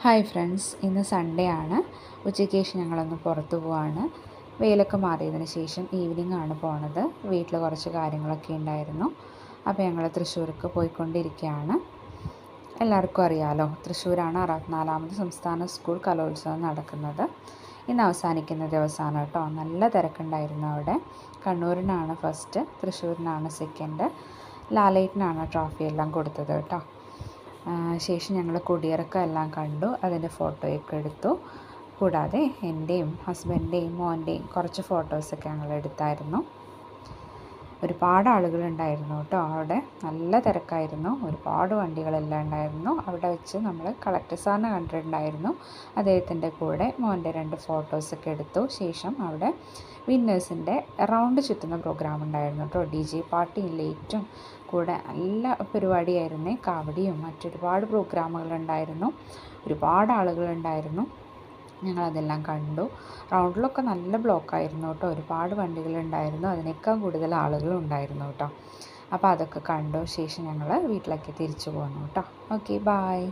Hi friends, ഇന്ന് Sunday ആണ്. ഉച്ചയ്ക്ക് ശേഷം ഞങ്ങളൊന്ന് പുറത്തു പോവാണ്. വെയിലൊക്കെ മാറിയതിന് ശേഷം ഈവനിങ് ആണ് പോണത്. വീട്ടിൽ കുറച്ച് കാര്യങ്ങളൊക്കെ ഉണ്ടായിരുന്നു. അപ്പോൾ ഞങ്ങൾ തൃശ്ശൂർക്ക് പോയിക്കൊണ്ടിരിക്കുകയാണ്. എല്ലാവർക്കും അറിയാലോ, തൃശ്ശൂരാണ് 64ാമത് സംസ്ഥാന സ്കൂൾ കലോത്സവം നടക്കുന്നത്. ഇന്ന് അവസാനിക്കുന്ന ദിവസമാണ് കേട്ടോ. നല്ല തിരക്കുണ്ടായിരുന്നു അവിടെ. കണ്ണൂരിനാണ് ഫസ്റ്റ്, തൃശ്ശൂരിനാണ് സെക്കൻഡ്. ലാലേട്ടനാണ് ട്രോഫിയെല്ലാം കൊടുത്തത് കേട്ടോ. ശേഷം ഞങ്ങൾ കൊടിയിറക്കം എല്ലാം കണ്ടു, അതിൻ്റെ ഫോട്ടോയൊക്കെ എടുത്തു. കൂടാതെ എൻ്റെയും ഹസ്ബൻഡിൻ്റെയും മോൻ്റെയും കുറച്ച് ഫോട്ടോസൊക്കെ ഞങ്ങൾ എടുത്തായിരുന്നു. ഒരുപാട് ആളുകളുണ്ടായിരുന്നു കേട്ടോ. അവിടെ നല്ല തിരക്കായിരുന്നു. ഒരുപാട് വണ്ടികളെല്ലാം ഉണ്ടായിരുന്നു. അവിടെ വെച്ച് നമ്മൾ കളക്ടർ സാറിനെ കണ്ടിട്ടുണ്ടായിരുന്നു. അദ്ദേഹത്തിൻ്റെ കൂടെ മോൻ്റെ 2 ഫോട്ടോസൊക്കെ എടുത്തു. ശേഷം അവിടെ വിന്നേഴ്സിൻ്റെ റൗണ്ട് ചുറ്റുന്ന പ്രോഗ്രാം ഉണ്ടായിരുന്നു കേട്ടോ. DJ പാർട്ടിയും ലൈറ്റും കൂടെ നല്ല പരിപാടിയായിരുന്നേ. കാവടിയും മറ്റൊരുപാട് പ്രോഗ്രാമുകളുണ്ടായിരുന്നു. ഒരുപാട് ആളുകളുണ്ടായിരുന്നു. ഞങ്ങളതെല്ലാം കണ്ടു. റൗണ്ടിലൊക്കെ നല്ല ബ്ലോക്കായിരുന്നു കേട്ടോ. ഒരുപാട് വണ്ടികളുണ്ടായിരുന്നു. അതിനേക്കാൾ കൂടുതൽ ആളുകളും ഉണ്ടായിരുന്നു കേട്ടോ. അപ്പോൾ അതൊക്കെ കണ്ടു ശേഷം ഞങ്ങൾ വീട്ടിലേക്ക് തിരിച്ചു പോന്നു കേട്ടോ. Okay, bye.